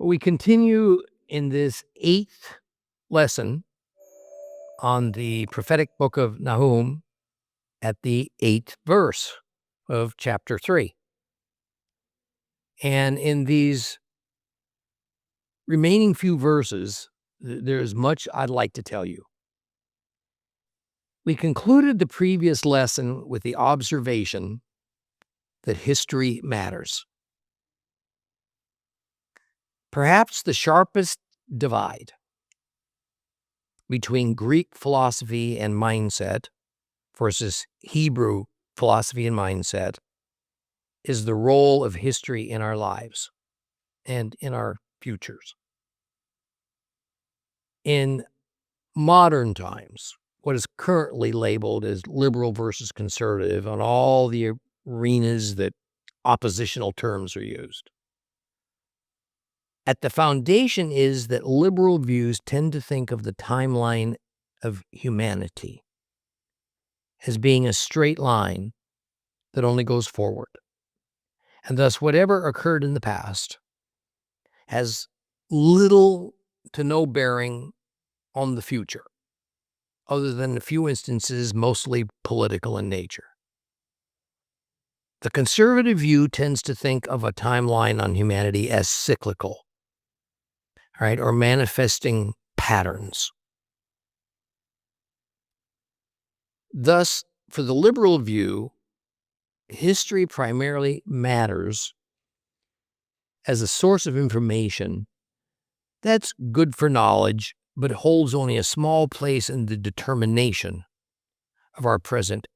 We continue in this 8th lesson on the prophetic book of Nahum at the 8th verse of chapter 3. And in these remaining few verses, there's much I'd like to tell you. We concluded the previous lesson with the observation that history matters. Perhaps the sharpest divide between Greek philosophy and mindset versus Hebrew philosophy and mindset is the role of history in our lives and in our futures. In modern times, what is currently labeled as liberal versus conservative on all the arenas that oppositional terms are used, at the foundation is that liberal views tend to think of the timeline of humanity as being a straight line that only goes forward. And thus, whatever occurred in the past has little to no bearing on the future, other than a few instances mostly political in nature. The conservative view tends to think of a timeline on humanity as cyclical, right, or manifesting patterns. Thus, for the liberal view, history primarily matters as a source of information that's good for knowledge, but holds only a small place in the determination of our present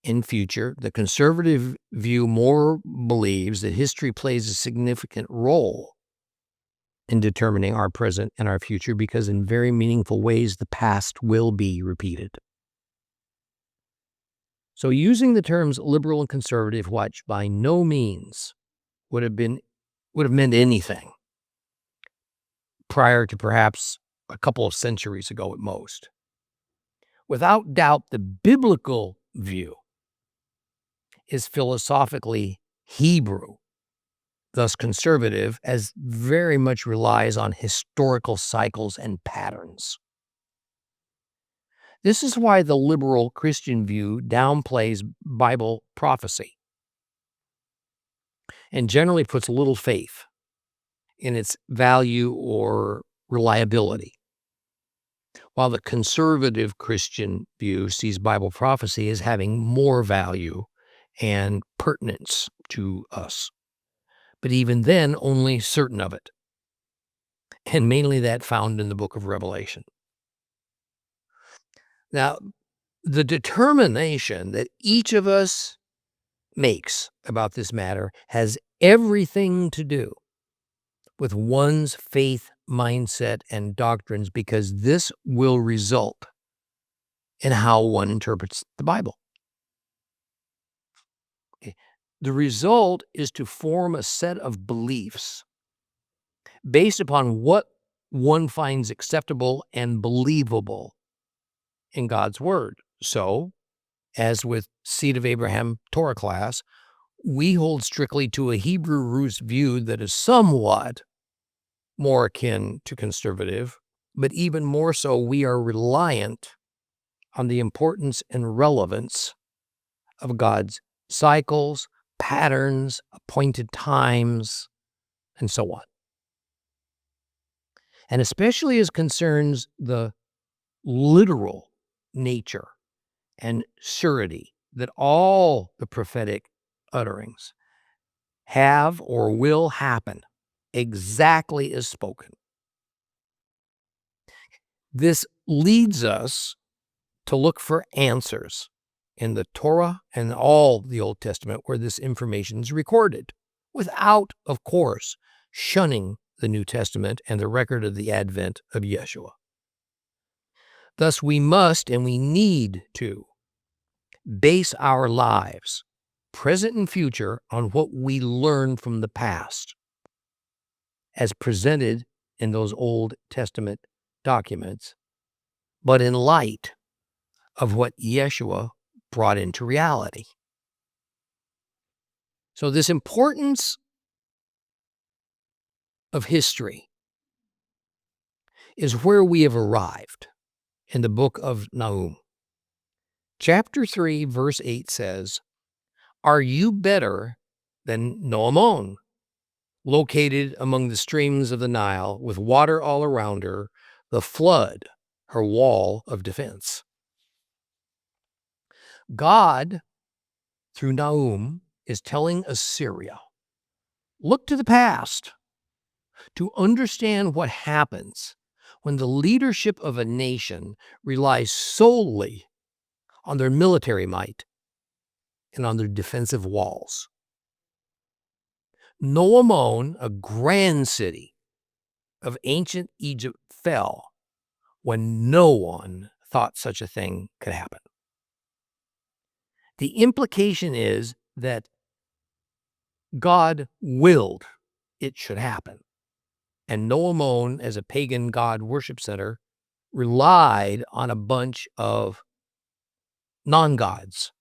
and future. The conservative view more believes that history plays a significant role in determining our present and our future because in very meaningful ways the past will be repeated. So using the terms liberal and conservative, which by no means would have meant anything prior to perhaps a couple of centuries ago at most. Without doubt, the biblical view is philosophically Hebrew, thus conservative, as very much relies on historical cycles and patterns. This is why the liberal Christian view downplays Bible prophecy and generally puts little faith in its value or reliability, while the conservative Christian view sees Bible prophecy as having more value and pertinence to us. But even then, only certain of it, and mainly that found in the book of Revelation. Now, the determination that each of us makes about this matter has everything to do with one's faith, mindset, and doctrines, because this will result in how one interprets the Bible. Okay. The result is to form a set of beliefs based upon what one finds acceptable and believable in God's Word. So, as with Seed of Abraham Torah class, we hold strictly to a Hebrew roots view that is somewhat more akin to conservative, but even more so, we are reliant on the importance and relevance of God's cycles, patterns, appointed times, and so on. And especially as concerns the literal nature and surety that all the prophetic utterings have or will happen exactly as spoken. This leads us to look for answers in the Torah and all the Old Testament where this information is recorded, without, of course, shunning the New Testament and the record of the advent of Yeshua. Thus, we must and we need to base our lives, present and future, on what we learn from the past, as presented in those Old Testament documents, but in light of what Yeshua brought into reality. So this importance of history is where we have arrived in the book of Nahum. Chapter 3, verse 8 says, "Are you better than No-Amon, located among the streams of the Nile, with water all around her, the flood, her wall of defense?" God, through Nahum, is telling Assyria, look to the past to understand what happens when the leadership of a nation relies solely on their military might and on their defensive walls. No-Amon, a grand city of ancient Egypt, fell when no one thought such a thing could happen. The implication is that God willed it should happen, and No-Amon, as a pagan god worship center, relied on a bunch of non-gods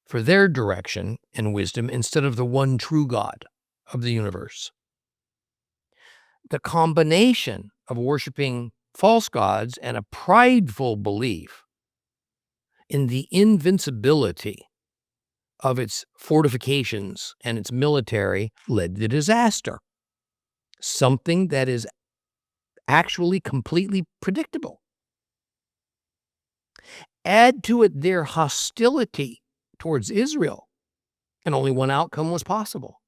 for their direction and wisdom instead of the one true God of the universe. The combination of worshiping false gods and a prideful belief in the invincibility of its fortifications and its military led to disaster, something that is actually completely predictable. Add to it their hostility towards Israel, and only one outcome was possible.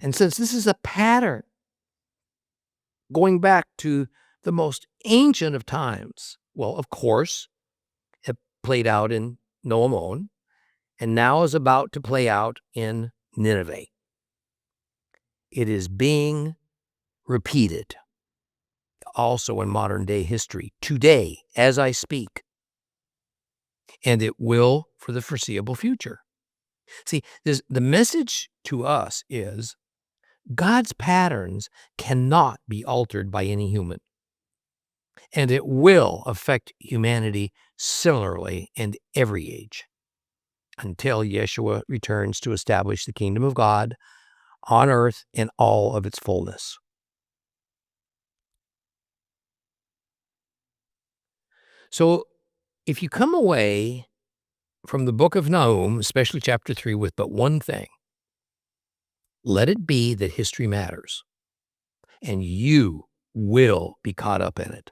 And since this is a pattern going back to the most ancient of times, well, of course, it played out in No-Amon, and now is about to play out in Nineveh. It is being repeated also in modern day history today as I speak, and it will for the foreseeable future. See, the message to us is God's patterns cannot be altered by any human, and it will affect humanity similarly in every age until Yeshua returns to establish the kingdom of God on earth in all of its fullness. So if you come away from the book of Nahum, especially chapter 3, with but one thing, let it be that history matters, and you will be caught up in it.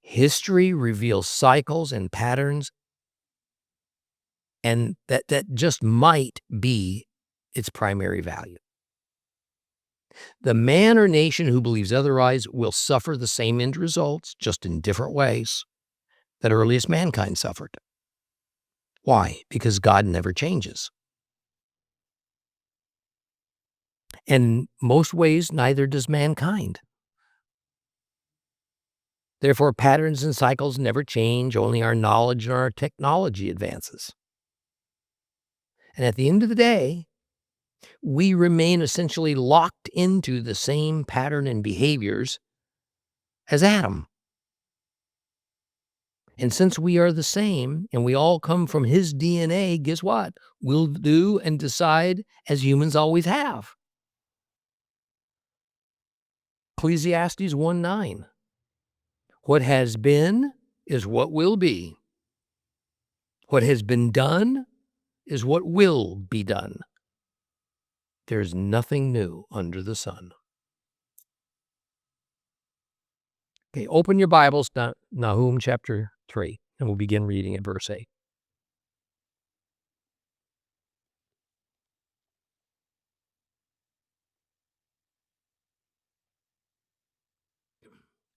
History reveals cycles and patterns, and that just might be its primary value. The man or nation who believes otherwise will suffer the same end results, just in different ways, that earliest mankind suffered. Why? Because God never changes. In most ways, neither does mankind. Therefore, patterns and cycles never change, only our knowledge and our technology advances. And at the end of the day, we remain essentially locked into the same pattern and behaviors as Adam. And since we are the same and we all come from his DNA, guess what? We'll do and decide as humans always have. Ecclesiastes 1:9. What has been is what will be. What has been done is what will be done. There's nothing new under the sun. Okay, open your Bibles to Nahum chapter 3, and we'll begin reading at verse 8.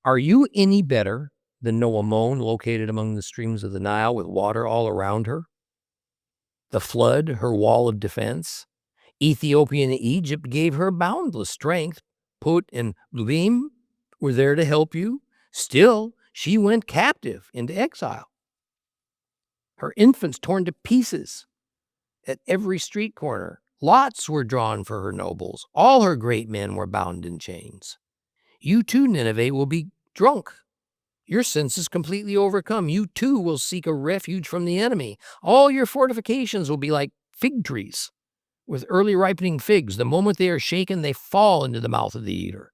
Are you any better than No-Amon, located among the streams of the Nile with water all around her? The flood, her wall of defense? Ethiopia and Egypt gave her boundless strength. Put and Lubim were there to help you. Still, she went captive into exile. Her infants torn to pieces at every street corner. Lots were drawn for her nobles. All her great men were bound in chains. You too, Nineveh, will be drunk. Your senses completely overcome. You too will seek a refuge from the enemy. All your fortifications will be like fig trees. With early ripening figs, the moment they are shaken, they fall into the mouth of the eater.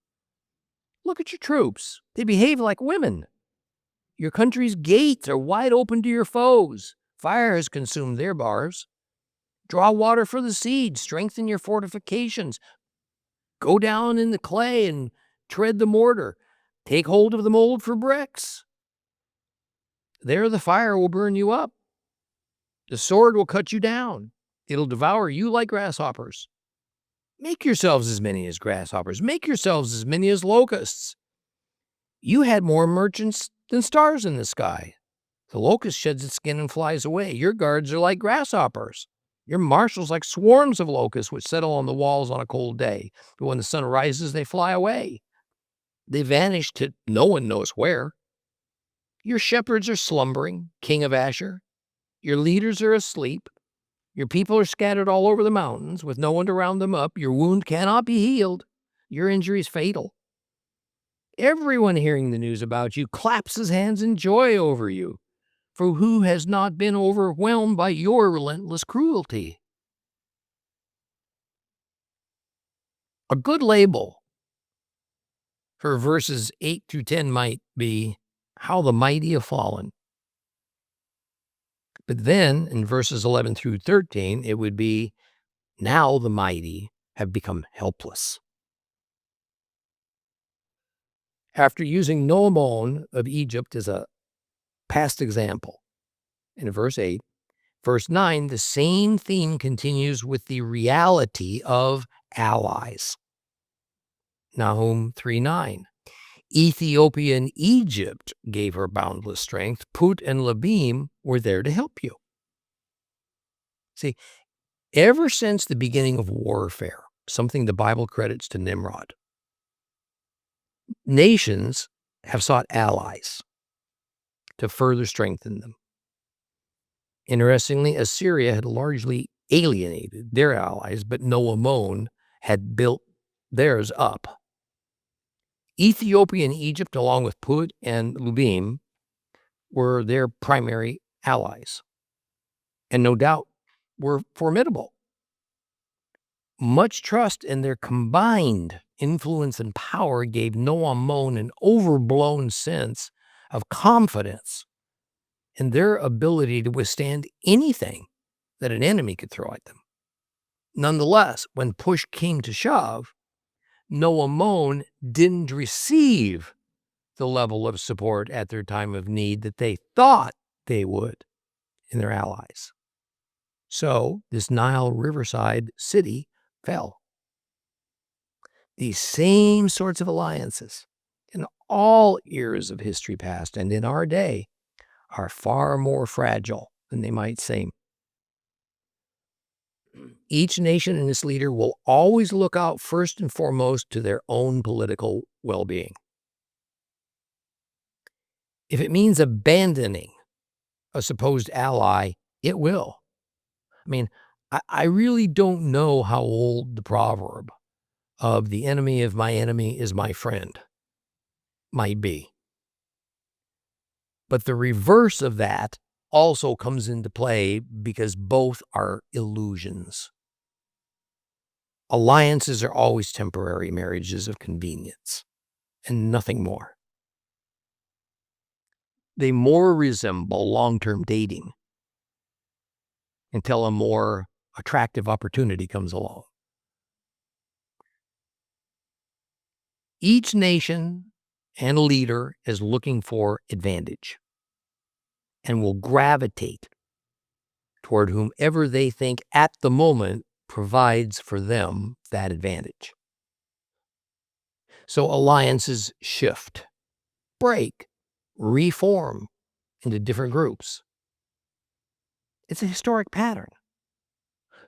Look at your troops. They behave like women. Your country's gates are wide open to your foes. Fire has consumed their bars. Draw water for the siege. Strengthen your fortifications. Go down in the clay and tread the mortar. Take hold of the mold for bricks. There the fire will burn you up. The sword will cut you down. It'll devour you like grasshoppers. Make yourselves as many as grasshoppers. Make yourselves as many as locusts. You had more merchants than stars in the sky. The locust sheds its skin and flies away. Your guards are like grasshoppers. Your marshals like swarms of locusts which settle on the walls on a cold day. But when the sun rises, they fly away. They vanish to no one knows where. Your shepherds are slumbering, king of Erasure. Your leaders are asleep. Your people are scattered all over the mountains with no one to round them up. Your wound cannot be healed. Your injury is fatal. Everyone hearing the news about you claps his hands in joy over you. For who has not been overwhelmed by your relentless cruelty? A good label for verses 8 through 10 might be, how the mighty have fallen. But then in verses 11 through 13, it would be, now the mighty have become helpless. After using No-Amon of Egypt as a past example in verse 8, verse 9, the same theme continues with the reality of allies. Nahum 3:9. Ethiopia and Egypt gave her boundless strength. Put and Labim were there to help you. See, ever since the beginning of warfare, something the Bible credits to Nimrod, nations have sought allies to further strengthen them. Interestingly, Assyria had largely alienated their allies, but No-Amon had built theirs up. Ethiopia and Egypt, along with Put and Lubim, were their primary allies, and no doubt were formidable. Much trust in their combined influence and power gave No-Amon an overblown sense of confidence in their ability to withstand anything that an enemy could throw at them. Nonetheless, when push came to shove, No-Amon didn't receive the level of support at their time of need that they thought they would in their allies. So this Nile riverside city fell. These same sorts of alliances in all eras of history past and in our day are far more fragile than they might seem. Each nation and its leader will always look out first and foremost to their own political well-being. If it means abandoning a supposed ally, it will. I mean, I really don't know how old the proverb of the enemy of my enemy is my friend might be. But the reverse of that also comes into play because both are illusions. Alliances are always temporary marriages of convenience and nothing more. They more resemble long-term dating until a more attractive opportunity comes along. Each nation and leader is looking for advantage and will gravitate toward whomever they think at the moment provides for them that advantage. So alliances shift, break, reform into different groups. It's a historic pattern.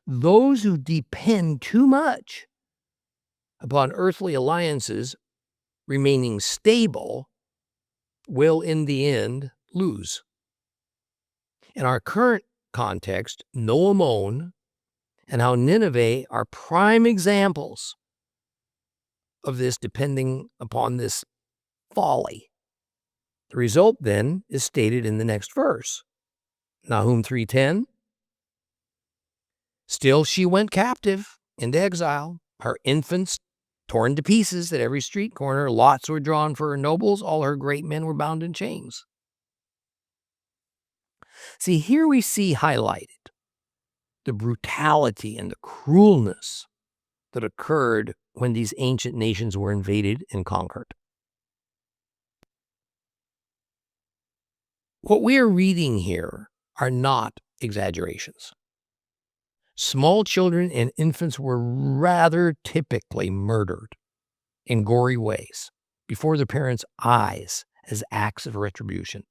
Those who depend too much upon earthly alliances remaining stable will in the end lose. In our current context, No-Amon and how Nineveh are prime examples of this depending upon this folly. The result then is stated in the next verse. Nahum 3:10. Still, she went captive into exile, her infants torn to pieces at every street corner, lots were drawn for her nobles, all her great men were bound in chains. See, here we see highlighted the brutality and the cruelness that occurred when these ancient nations were invaded and conquered. What we are reading here are not exaggerations. Small children and infants were rather typically murdered in gory ways before their parents' eyes as acts of retribution.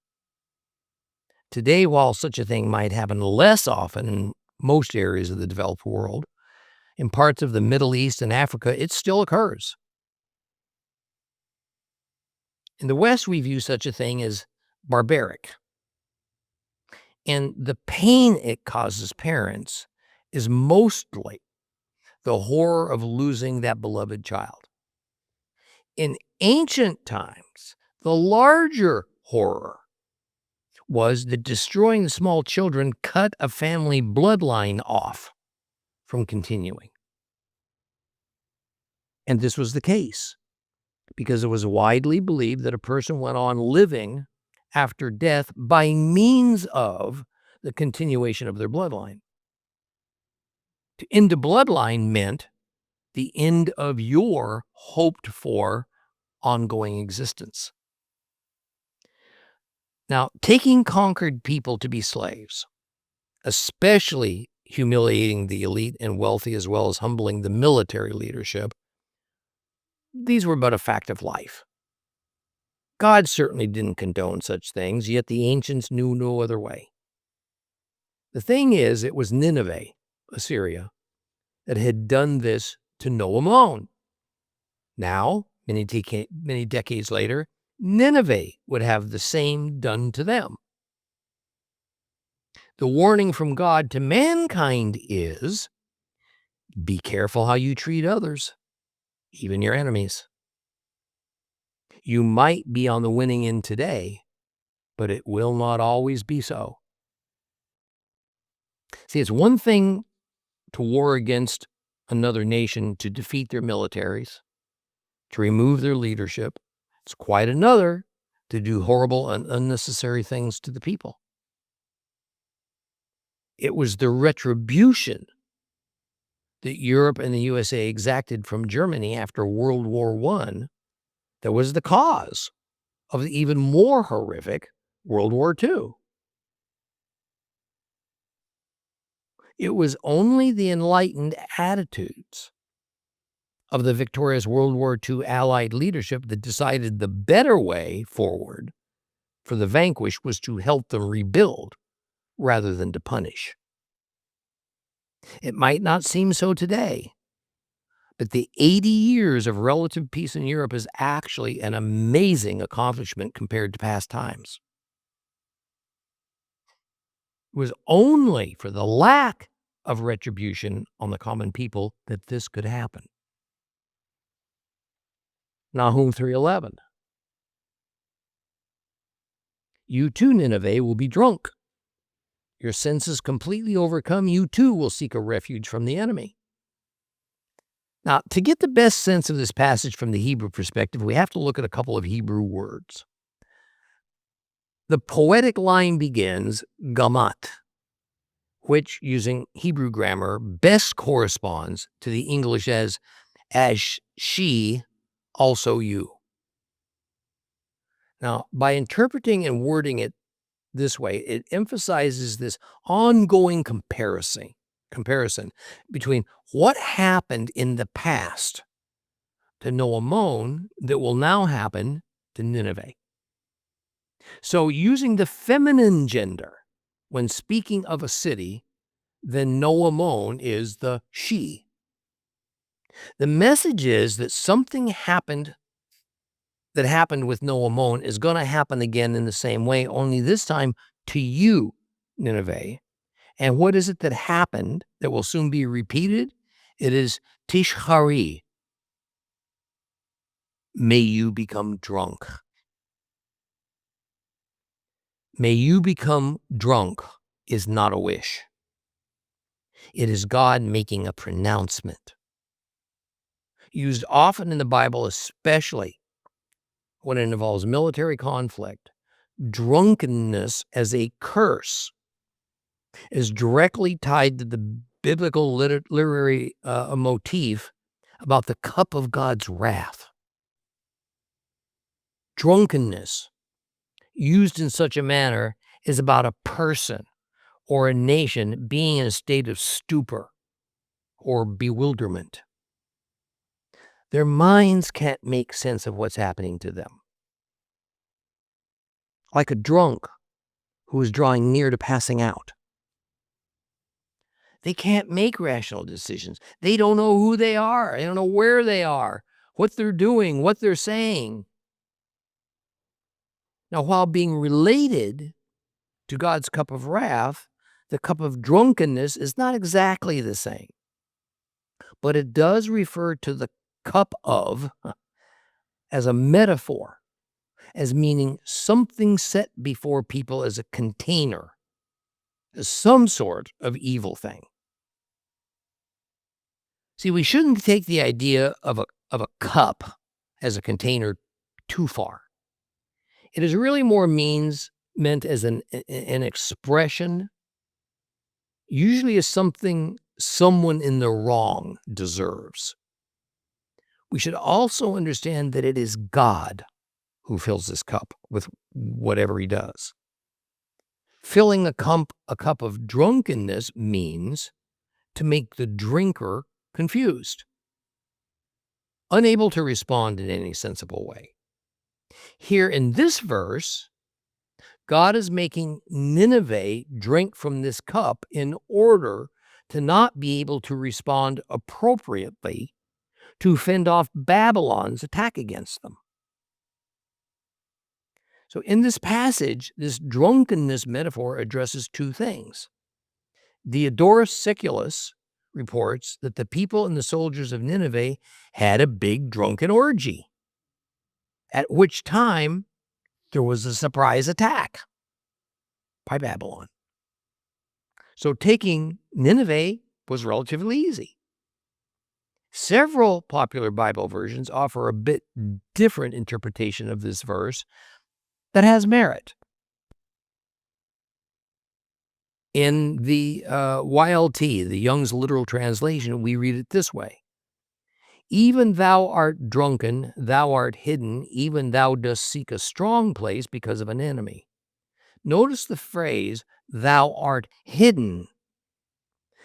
Today, while such a thing might happen less often in most areas of the developed world, in parts of the Middle East and Africa, it still occurs. In the West, we view such a thing as barbaric. And the pain it causes parents is mostly the horror of losing that beloved child. In ancient times, the larger horror was that destroying the small children cut a family bloodline off from continuing. And this was the case because it was widely believed that a person went on living after death by means of the continuation of their bloodline. To end a bloodline meant the end of your hoped-for ongoing existence. Now, taking conquered people to be slaves, especially humiliating the elite and wealthy as well as humbling the military leadership, these were but a fact of life. God certainly didn't condone such things, yet the ancients knew no other way. The thing is, it was Nineveh, Assyria, that had done this to No-Amon. Now, many decades later, Nineveh would have the same done to them. The warning from God to mankind is, be careful how you treat others, even your enemies. You might be on the winning end today, but it will not always be so. See, it's one thing to war against another nation to defeat their militaries, to remove their leadership. It's quite another to do horrible and unnecessary things to the people. It was the retribution that Europe and the USA exacted from Germany after World War I that was the cause of the even more horrific World War II. It was only the enlightened attitudes of the victorious World War II Allied leadership that decided the better way forward for the vanquished was to help them rebuild rather than to punish. It might not seem so today, but the 80 years of relative peace in Europe is actually an amazing accomplishment compared to past times. It was only for the lack of retribution on the common people that this could happen. Nahum 3:11. You too, Nineveh, will be drunk. Your senses completely overcome, you too will seek a refuge from the enemy. Now, to get the best sense of this passage from the Hebrew perspective, we have to look at a couple of Hebrew words. The poetic line begins, gamat, which, using Hebrew grammar, best corresponds to the English as she, also you. Now, by interpreting and wording it this way, it emphasizes this ongoing comparison between what happened in the past to No-Amon that will now happen to Nineveh. So using the feminine gender when speaking of a city, then No-Amon is the she. The message is that something happened with No-Amon is going to happen again in the same way, only this time to you, Nineveh. And what is it that happened that will soon be repeated? It is tishchari. May you become drunk. May you become drunk is not a wish. It is God making a pronouncement. Used often in the Bible, especially when it involves military conflict, drunkenness as a curse is directly tied to the biblical literary motif about the cup of God's wrath. Drunkenness, used in such a manner, is about a person or a nation being in a state of stupor or bewilderment. Their minds can't make sense of what's happening to them. Like a drunk who is drawing near to passing out. They can't make rational decisions. They don't know who they are. They don't know where they are, what they're doing, what they're saying. Now, while being related to God's cup of wrath, the cup of drunkenness is not exactly the same. But it does refer to the cup of as a metaphor, as meaning something set before people as a container, as some sort of evil thing. See, we shouldn't take the idea of a cup as a container too far. It is really more meant as an expression, usually as something someone in the wrong deserves. We should also understand that it is God who fills this cup with whatever he does. Filling a cup of drunkenness means to make the drinker confused, unable to respond in any sensible way. Here in this verse, God is making Nineveh drink from this cup in order to not be able to respond appropriately to fend off Babylon's attack against them. So in this passage, this drunkenness metaphor addresses two things. Diodorus Siculus reports that the people and the soldiers of Nineveh had a big drunken orgy, at which time there was a surprise attack by Babylon. So taking Nineveh was relatively easy. Several popular Bible versions offer a bit different interpretation of this verse that has merit. In the YLT, the Young's Literal Translation, we read it this way. Even thou art drunken, thou art hidden, even thou dost seek a strong place because of an enemy. Notice the phrase, thou art hidden.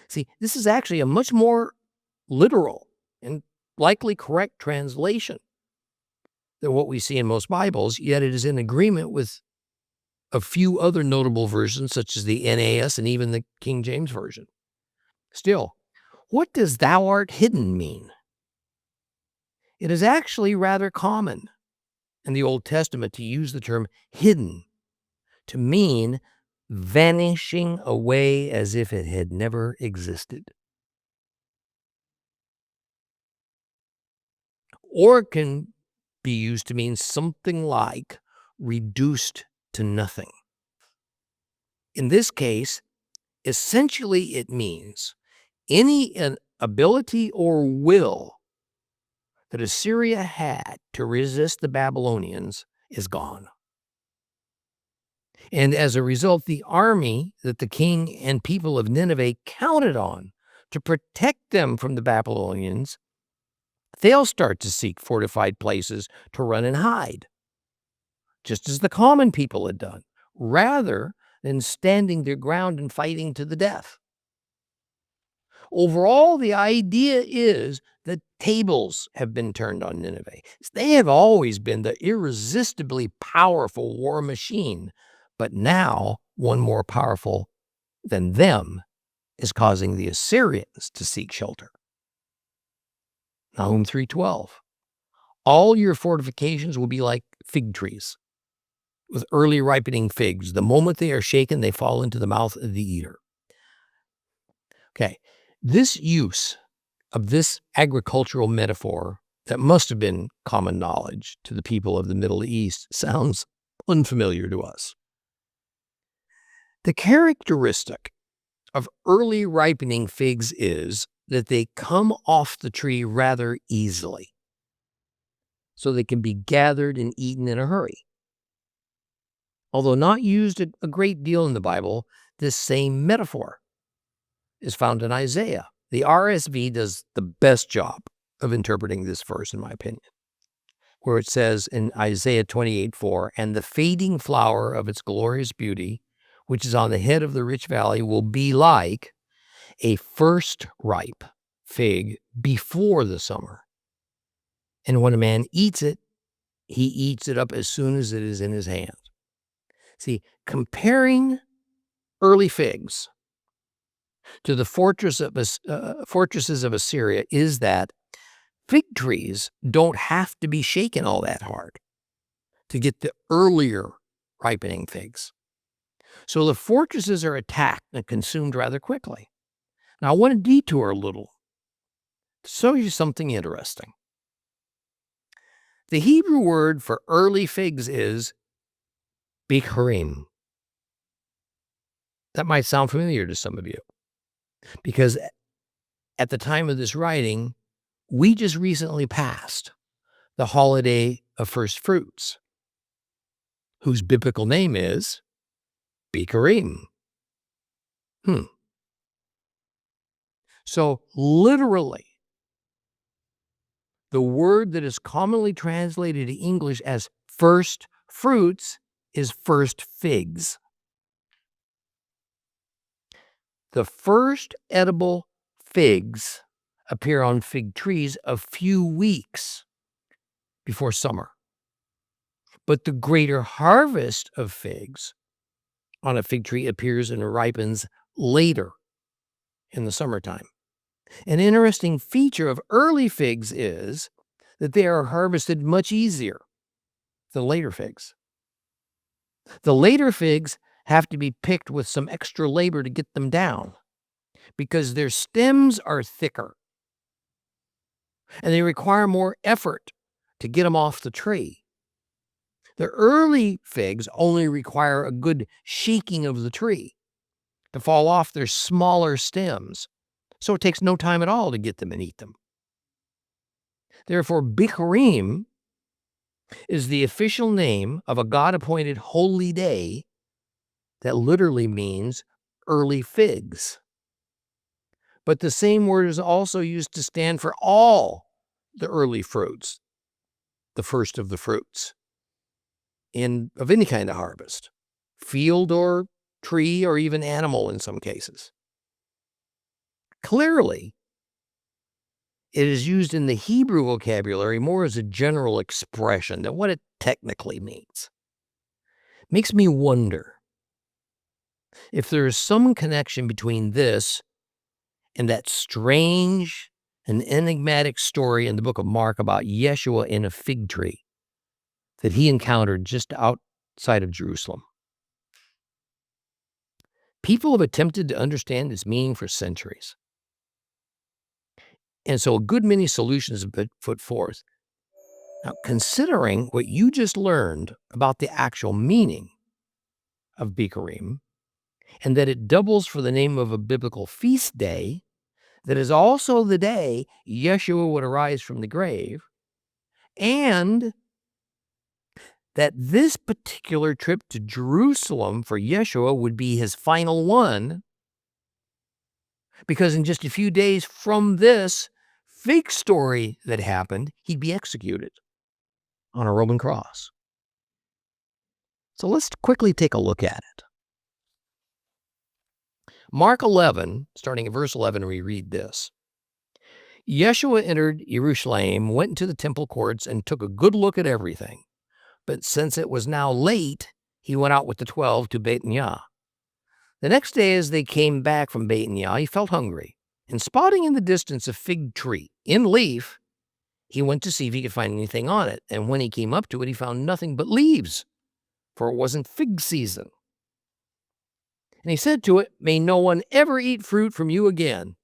See, this is actually a much more literal and likely correct translation than what we see in most Bibles, yet it is in agreement with a few other notable versions, such as the NAS and even the King James Version. Still, what does thou art hidden mean? It is actually rather common in the Old Testament to use the term hidden to mean vanishing away as if it had never existed. Or it can be used to mean something like reduced to nothing. In this case, essentially it means any ability or will that Assyria had to resist the Babylonians is gone. And as a result, the army that the king and people of Nineveh counted on to protect them from the Babylonians, they'll start to seek fortified places to run and hide, just as the common people had done, rather than standing their ground and fighting to the death. Overall, the idea is that tables have been turned on Nineveh. They have always been the irresistibly powerful war machine, but now one more powerful than them is causing the Assyrians to seek shelter. Nahum 3:12. All your fortifications will be like fig trees with early ripening figs. The moment they are shaken, they fall into the mouth of the eater. Okay, this use of this agricultural metaphor that must have been common knowledge to the people of the Middle East sounds unfamiliar to us. The characteristic of early ripening figs is that they come off the tree rather easily, so they can be gathered and eaten in a hurry. Although not used a great deal in the Bible, this same metaphor is found in Isaiah. The RSV does the best job of interpreting this verse, in my opinion, where it says in Isaiah 28:4, "And the fading flower of its glorious beauty, which is on the head of the rich valley, will be like a first ripe fig before the summer. And when a man eats it, he eats it up as soon as it is in his hand." See, comparing early figs to the fortresses of Assyria is that fig trees don't have to be shaken all that hard to get the earlier ripening figs. So the fortresses are attacked and consumed rather quickly. Now, I want to detour a little to show you something interesting. The Hebrew word for early figs is bikurim. That might sound familiar to some of you, because at the time of this writing, we just recently passed the holiday of first fruits, whose biblical name is bikurim. So literally, the word that is commonly translated in English as first fruits is first figs. The first edible figs appear on fig trees a few weeks before summer. But the greater harvest of figs on a fig tree appears and ripens later in the summertime. An interesting feature of early figs is that they are harvested much easier than later figs. The later figs have to be picked with some extra labor to get them down because their stems are thicker and they require more effort to get them off the tree. The early figs only require a good shaking of the tree to fall off their smaller stems, so it takes no time at all to get them and eat them. Therefore, bikurim is the official name of a God-appointed holy day that literally means early figs. But the same word is also used to stand for all the early fruits, the first of the fruits of any kind of harvest, field or tree or even animal in some cases. Clearly, it is used in the Hebrew vocabulary more as a general expression than what it technically means. Makes me wonder if there is some connection between this and that strange and enigmatic story in the book of Mark about Yeshua in a fig tree that he encountered just outside of Jerusalem. People have attempted to understand its meaning for centuries. And so a good many solutions have been put forth. Now, considering what you just learned about the actual meaning of bikurim, and that it doubles for the name of a biblical feast day, that is also the day Yeshua would arise from the grave, and that this particular trip to Jerusalem for Yeshua would be his final one, because in just a few days from this fig story that happened, he'd be executed on a Roman cross. So let's quickly take a look at it. Mark 11, starting at verse 11, we read this. Yeshua entered Jerusalem, went into the temple courts, and took a good look at everything. But since it was now late, he went out with the 12 to Beit-Yah. The next day, as they came back from Beit-Yah, he felt hungry, and spotting in the distance a fig tree in leaf, he went to see if he could find anything on it. And when he came up to it, he found nothing but leaves, for it wasn't fig season. And he said to it, "May no one ever eat fruit from you again."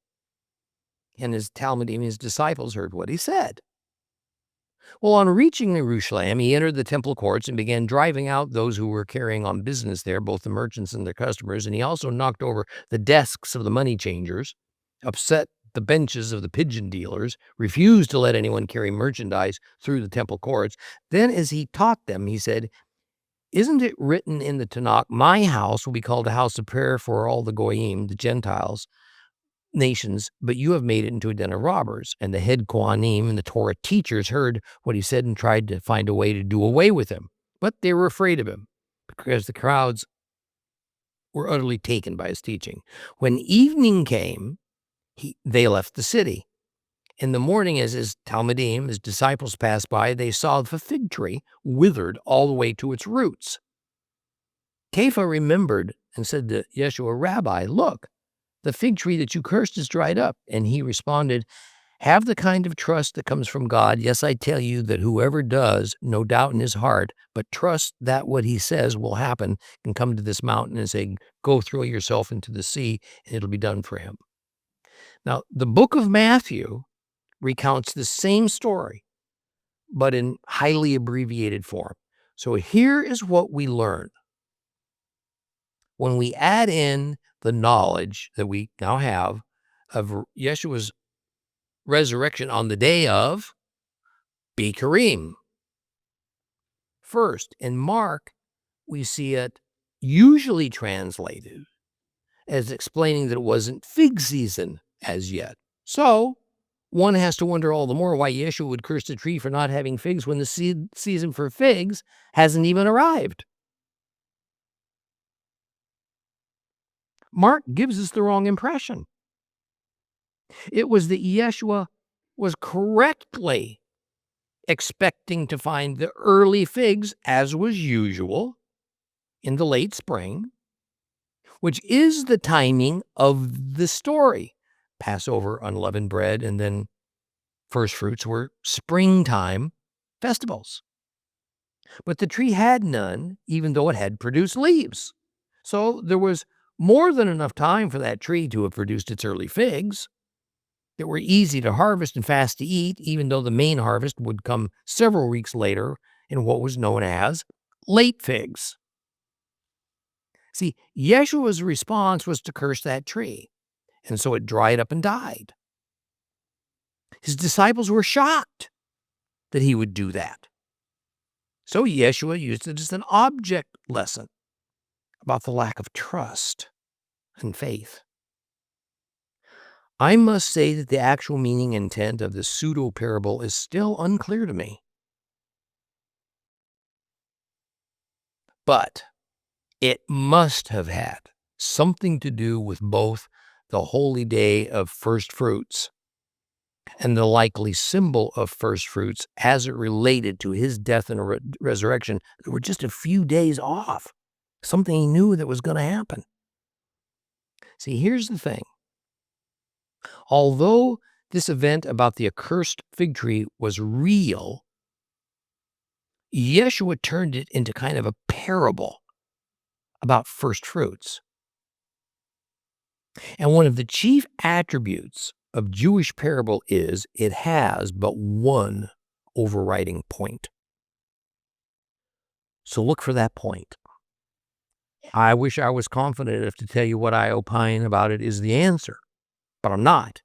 And his Talmudim, his disciples, heard what he said. Well, on reaching Jerusalem, he entered the temple courts and began driving out those who were carrying on business there, both the merchants and their customers. And he also knocked over the desks of the money changers, upset the benches of the pigeon dealers, refused to let anyone carry merchandise through the temple courts. Then, as he taught them, he said, "Isn't it written in the Tanakh, my house will be called a house of prayer for all the Goyim, the Gentiles, nations, but you have made it into a den of robbers." And the head Kohanim and the Torah teachers heard what he said and tried to find a way to do away with him. But they were afraid of him because the crowds were utterly taken by his teaching. When evening came, they left the city. In the morning, as his Talmudim, his disciples passed by, they saw the fig tree withered all the way to its roots. Kepha remembered and said to Yeshua, "Rabbi, look, the fig tree that you cursed is dried up." And he responded, "Have the kind of trust that comes from God. Yes, I tell you that whoever does, no doubt in his heart, but trust that what he says will happen, can come to this mountain and say, go throw yourself into the sea, and it'll be done for him." Now, the book of Matthew recounts the same story, but in highly abbreviated form. So here is what we learn. When we add in the knowledge that we now have of Yeshua's resurrection on the day of Bikurim. First, in Mark, we see it usually translated as explaining that it wasn't fig season as yet. So one has to wonder all the more why Yeshua would curse the tree for not having figs when the season for figs hasn't even arrived. Mark gives us the wrong impression. It was that Yeshua was correctly expecting to find the early figs, as was usual, in the late spring, which is the timing of the story. Passover, unleavened bread, and then first fruits were springtime festivals. But the tree had none, even though it had produced leaves. So there was more than enough time for that tree to have produced its early figs that were easy to harvest and fast to eat, even though the main harvest would come several weeks later in what was known as late figs. See, Yeshua's response was to curse that tree, and so it dried up and died. His disciples were shocked that he would do that. So Yeshua used it as an object lesson about the lack of trust and faith. I must say that the actual meaning and intent of the pseudo-parable is still unclear to me. But it must have had something to do with both the holy day of first fruits and the likely symbol of first fruits as it related to his death and resurrection that were just a few days off, something he knew that was going to happen. See, here's the thing. Although this event about the accursed fig tree was real, Yeshua turned it into kind of a parable about first fruits. And one of the chief attributes of Jewish parable is it has but one overriding point. So look for that point. I wish I was confident enough to tell you what I opine about it is the answer, but I'm not.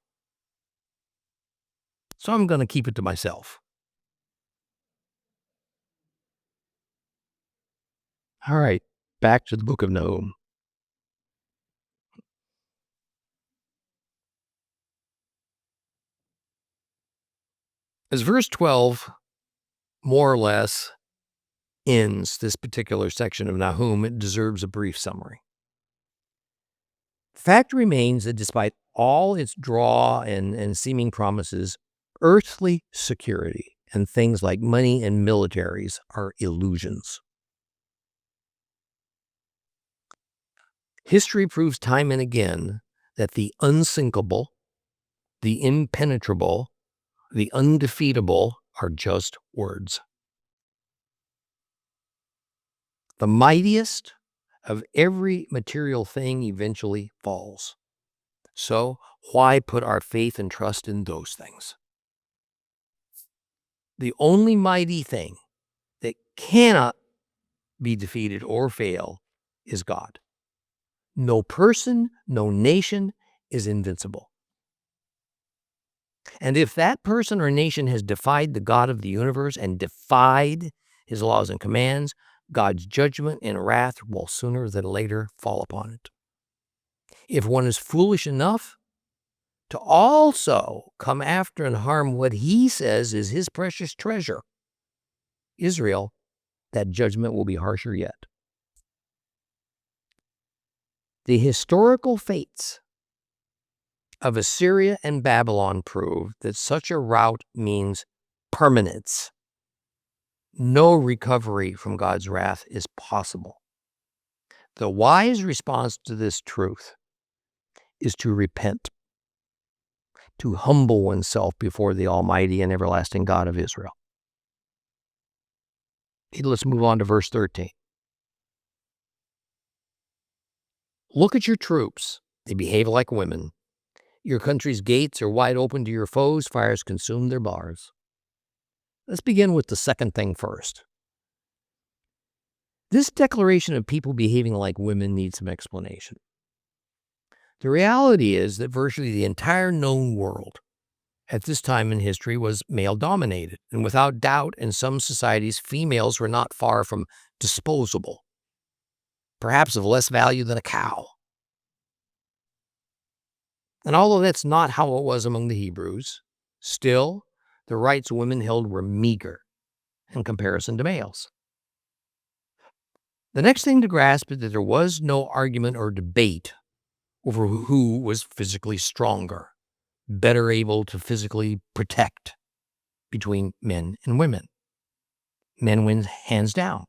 So I'm going to keep it to myself. All right, back to the book of Nahum. As verse 12 more or less ends this particular section of Nahum, it deserves a brief summary. The fact remains that despite all its draw and seeming promises, earthly security and things like money and militaries are illusions. History proves time and again that the unsinkable, the impenetrable, the undefeatable are just words. The mightiest of every material thing eventually falls. So why put our faith and trust in those things? The only mighty thing that cannot be defeated or fail is God. No person, no nation is invincible. And if that person or nation has defied the God of the universe and defied his laws and commands, God's judgment and wrath will sooner than later fall upon it. If one is foolish enough to also come after and harm what he says is his precious treasure, Israel, that judgment will be harsher yet. The historical fates of Assyria and Babylon prove that such a rout means permanence. No recovery from God's wrath is possible. The wise response to this truth is to repent, to humble oneself before the Almighty and everlasting God of Israel. Let's move on to verse 13. Look at your troops. They behave like women. Your country's gates are wide open to your foes. Fires consume their bars. Let's begin with the second thing first. This declaration of people behaving like women needs some explanation. The reality is that virtually the entire known world at this time in history was male-dominated, and without doubt, in some societies, females were not far from disposable, perhaps of less value than a cow. And although that's not how it was among the Hebrews, still, the rights women held were meager in comparison to males. The next thing to grasp is that there was no argument or debate over who was physically stronger, better able to physically protect between men and women. Men win hands down.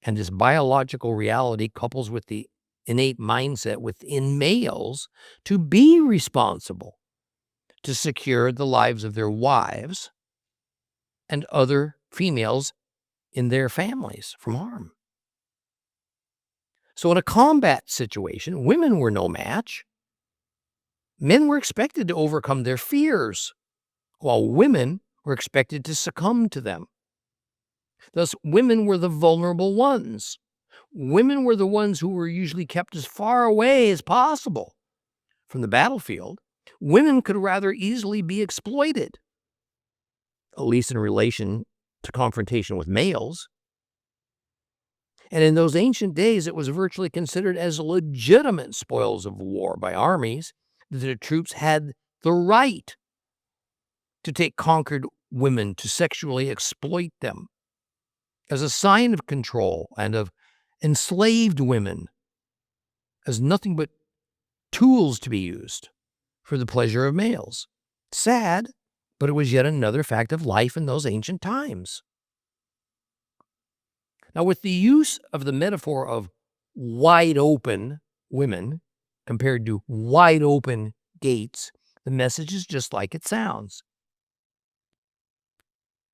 And this biological reality couples with the innate mindset within males to be responsible to secure the lives of their wives and other females in their families from harm. So in a combat situation, women were no match. Men were expected to overcome their fears, while women were expected to succumb to them. Thus, women were the vulnerable ones. Women were the ones who were usually kept as far away as possible from the battlefield. Women could rather easily be exploited, at least in relation to confrontation with males. And in those ancient days, it was virtually considered as legitimate spoils of war by armies that the troops had the right to take conquered women to sexually exploit them as a sign of control, and of enslaved women as nothing but tools to be used for the pleasure of males. Sad, but it was yet another fact of life in those ancient times. Now, with the use of the metaphor of wide open women compared to wide open gates, the message is just like it sounds.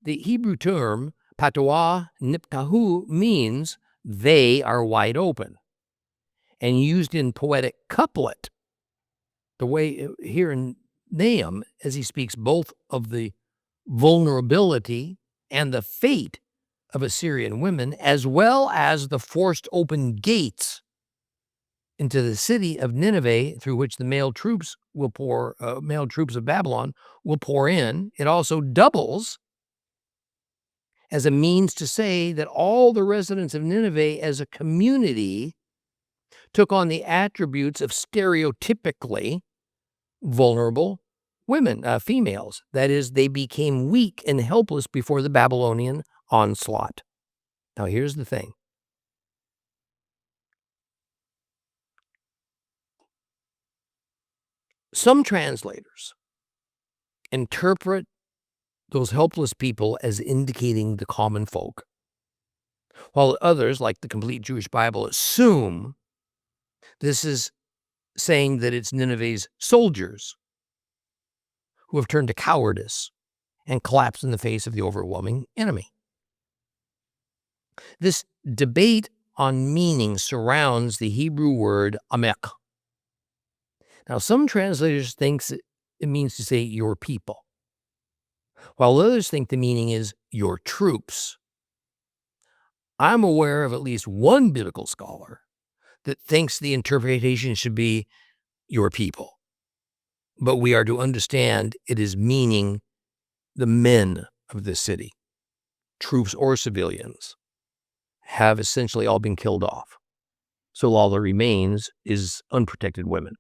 The Hebrew term patoah niptahu means they are wide open, and used in poetic couplet, the way here in Nahum, as he speaks both of the vulnerability and the fate of Assyrian women, as well as the forced open gates into the city of Nineveh through which the male troops of Babylon will pour in. It also doubles as a means to say that all the residents of Nineveh as a community took on the attributes of stereotypically vulnerable women, females. That is, they became weak and helpless before the Babylonian onslaught. Now, here's the thing. Some translators interpret those helpless people as indicating the common folk, while others, like the Complete Jewish Bible, assume this is saying that it's Nineveh's soldiers who have turned to cowardice and collapsed in the face of the overwhelming enemy. This debate on meaning surrounds the Hebrew word amek. Now, some translators think it means to say your people. while others think the meaning is your troops. I'm aware of at least one biblical scholar that thinks the interpretation should be your people. But we are to understand it is meaning the men of this city, troops or civilians, have essentially all been killed off. So all that remains is unprotected women.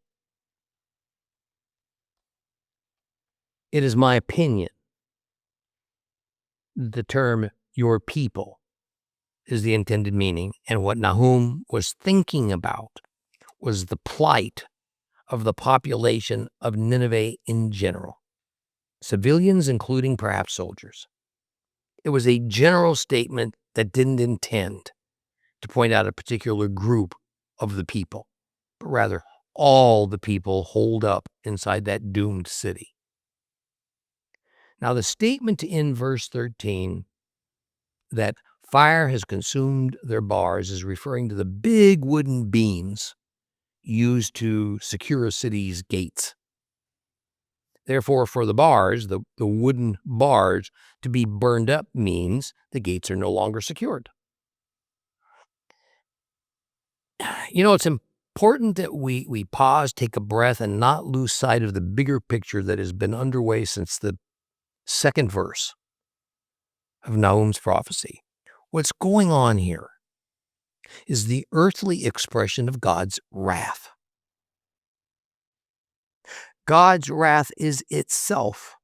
It is my opinion the term your people is the intended meaning, and what Nahum was thinking about was the plight of the population of Nineveh in general, civilians including perhaps soldiers. It was a general statement that didn't intend to point out a particular group of the people, but rather all the people holed up inside that doomed city. Now, the statement in verse 13 that fire has consumed their bars is referring to the big wooden beams used to secure a city's gates. Therefore, for the bars, the wooden bars, to be burned up means the gates are no longer secured. It's important that we pause, take a breath, and not lose sight of the bigger picture that has been underway since the second verse of Nahum's prophecy. What's going on here is the earthly expression of God's wrath. God's wrath is itself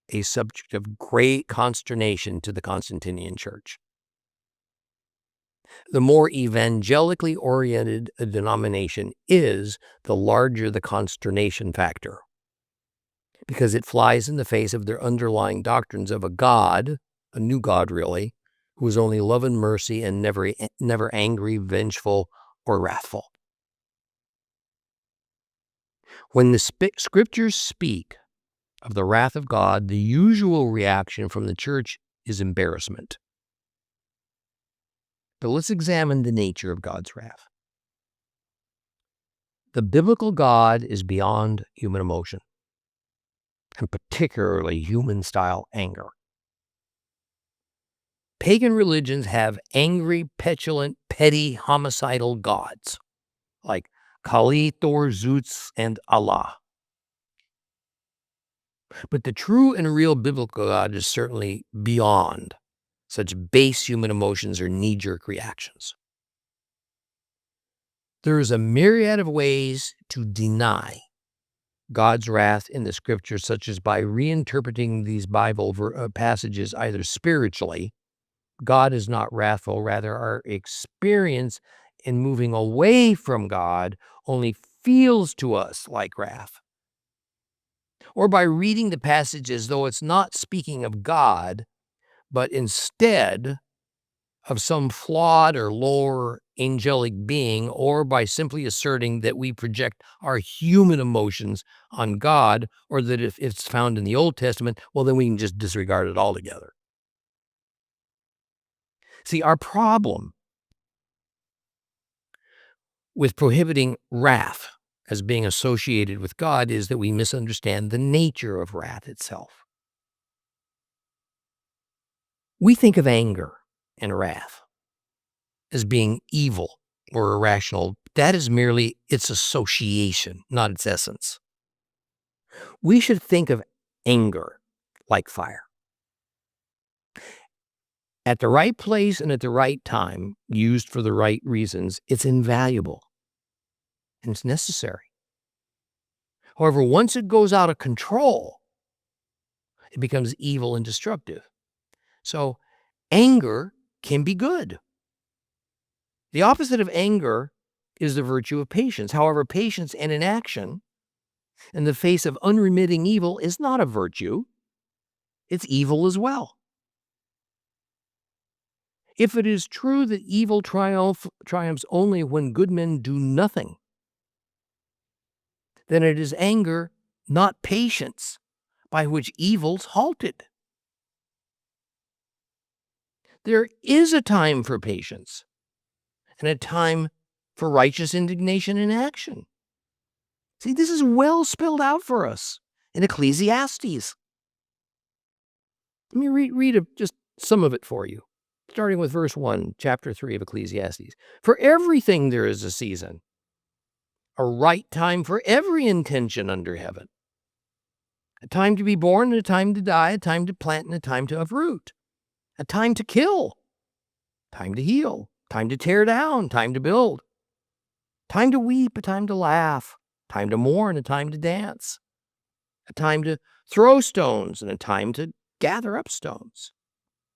a subject of great consternation to the Constantinian Church. The more evangelically oriented a denomination is, the larger the consternation factor, because it flies in the face of their underlying doctrines of a God, a new God really, who is only love and mercy and never angry, vengeful, or wrathful. When the scriptures speak of the wrath of God, the usual reaction from the church is embarrassment. But let's examine the nature of God's wrath. The biblical God is beyond human emotion, and particularly human-style anger. Pagan religions have angry, petulant, petty, homicidal gods, like Kali, Thor, Zeus, and Allah. But the true and real biblical God is certainly beyond such base human emotions or knee-jerk reactions. There is a myriad of ways to deny God's wrath in the scriptures, such as by reinterpreting these Bible passages either spiritually, God is not wrathful, rather our experience in moving away from God only feels to us like wrath, or by reading the passage as though it's not speaking of God, but instead of some flawed or lower angelic being, or by simply asserting that we project our human emotions on God, or that if it's found in the Old Testament, well, then we can just disregard it altogether. See, our problem with prohibiting wrath as being associated with God is that we misunderstand the nature of wrath itself. We think of anger and wrath as being evil or irrational. That is merely its association, not its essence. We should think of anger like fire. At the right place and at the right time, used for the right reasons, it's invaluable and it's necessary. However, once it goes out of control, it becomes evil and destructive. So anger can be good. The opposite of anger is the virtue of patience. However, patience and inaction in the face of unremitting evil is not a virtue. It's evil as well. If it is true that evil triumphs only when good men do nothing, then it is anger, not patience, by which evil's halted. There is a time for patience and a time for righteous indignation and action. See, this is well spelled out for us in Ecclesiastes. Let me read just some of it for you, starting with verse 1, chapter 3 of Ecclesiastes. For everything there is a season, a right time for every intention under heaven, a time to be born and a time to die, a time to plant and a time to uproot, a time to kill, time to heal, time to tear down, time to build, time to weep, a time to laugh, time to mourn, a time to dance, a time to throw stones and a time to gather up stones,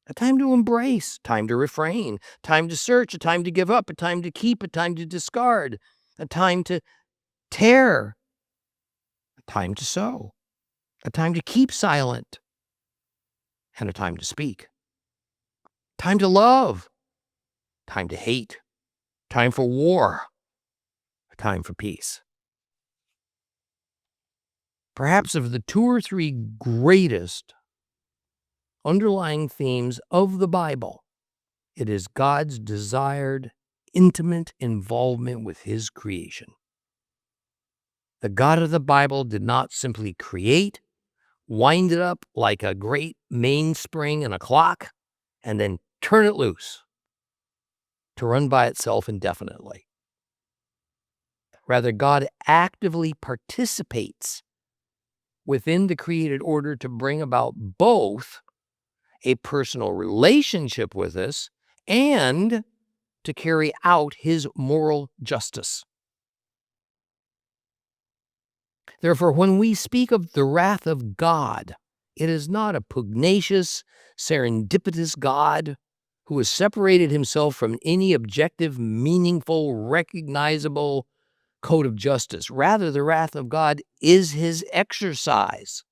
a time to embrace, time to refrain, time to search, a time to give up, a time to keep, a time to discard, a time to tear, a time to sow, a time to keep silent, and a time to speak, time to love, time to hate, time for war, a time for peace. Perhaps of the 2 or 3 greatest underlying themes of the Bible, it is God's desired intimate involvement with his creation. The God of the Bible did not simply create, wind it up like a great mainspring in a clock, and then turn it loose to run by itself indefinitely. Rather, God actively participates within the created order to bring about both a personal relationship with us and to carry out his moral justice. Therefore, when we speak of the wrath of God, it is not a pugnacious, serendipitous God who has separated himself from any objective, meaningful, recognizable code of justice. Rather, the wrath of God is his exercise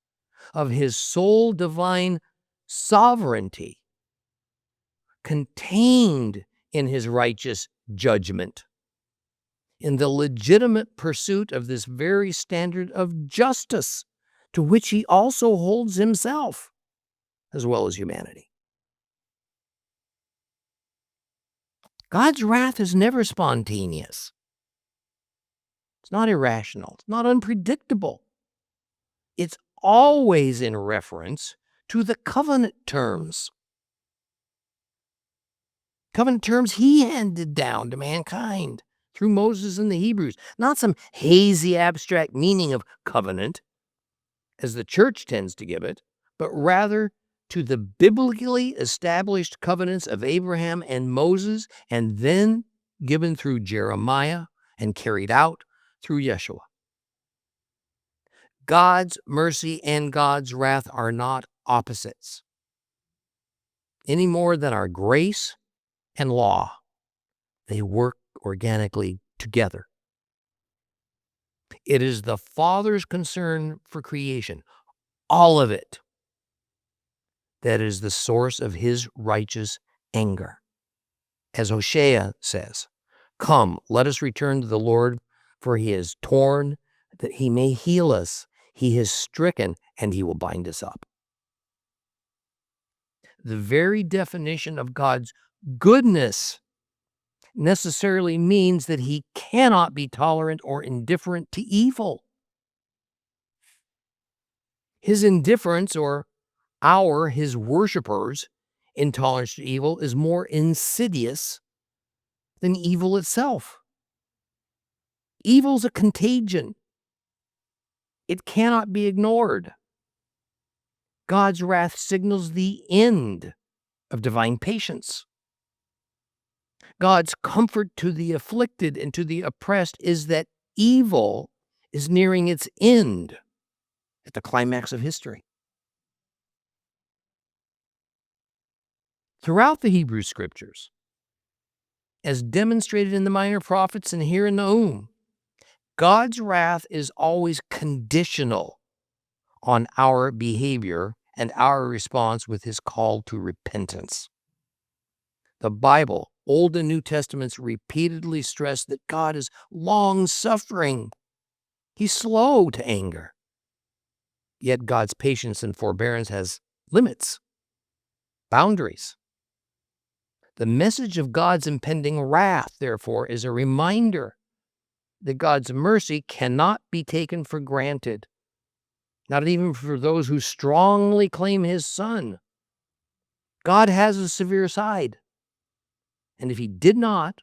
of his sole divine sovereignty, contained in his righteous judgment, in the legitimate pursuit of this very standard of justice, to which he also holds himself, as well as humanity. God's wrath is never spontaneous. It's not irrational. It's not unpredictable. It's always in reference to the covenant terms. Covenant terms he handed down to mankind through Moses and the Hebrews, not some hazy abstract meaning of covenant, as the church tends to give it, but rather to the biblically established covenants of Abraham and Moses, and then given through Jeremiah and carried out through Yeshua. God's mercy and God's wrath are not opposites, any more than are grace and law. They work organically together. It is the Father's concern for creation, all of it, that is the source of his righteous anger. As Hosea says, "Come, let us return to the Lord, for he is torn, that he may heal us. He is stricken, and he will bind us up." The very definition of God's goodness necessarily means that he cannot be tolerant or indifferent to evil. His indifference, or his worshipers' intolerance to evil, is more insidious than evil itself. Evil's a contagion. It cannot be ignored. God's wrath signals the end of divine patience. God's comfort to the afflicted and to the oppressed is that evil is nearing its end at the climax of history. Throughout the Hebrew Scriptures, as demonstrated in the minor prophets and here in Nahum, God's wrath is always conditional on our behavior and our response with his call to repentance. The Bible, Old and New Testaments, repeatedly stress that God is long-suffering. He's slow to anger. Yet God's patience and forbearance has limits, boundaries. The message of God's impending wrath, therefore, is a reminder that God's mercy cannot be taken for granted, not even for those who strongly claim his Son. God has a severe side. And if he did not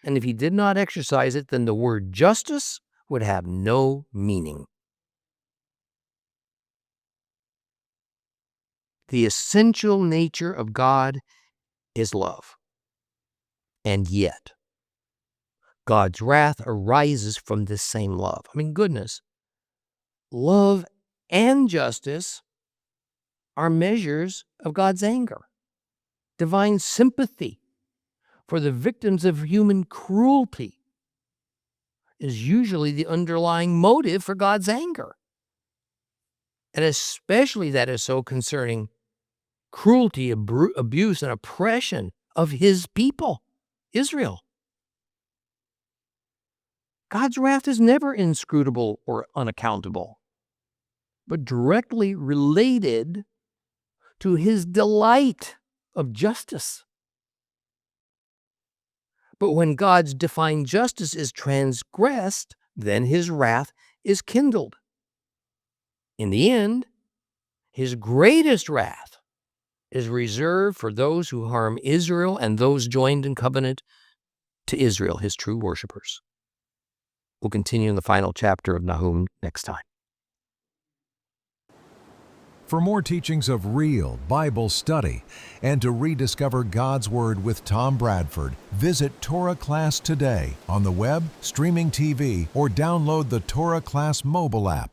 exercise it, then the word justice would have no meaning. The essential nature of God is love. And yet, God's wrath arises from this same love. I mean, goodness. Love and justice are measures of God's anger. Divine sympathy for the victims of human cruelty is usually the underlying motive for God's anger. And especially that is so concerning cruelty, abuse, and oppression of his people, Israel. God's wrath is never inscrutable or unaccountable, but directly related to his delight of justice. But when God's defined justice is transgressed, then his wrath is kindled. In the end, his greatest wrath is reserved for those who harm Israel and those joined in covenant to Israel, his true worshipers. We'll continue in the final chapter of Nahum next time. For more teachings of real Bible study and to rediscover God's Word with Tom Bradford, visit Torah Class today on the web, streaming TV, or download the Torah Class mobile app.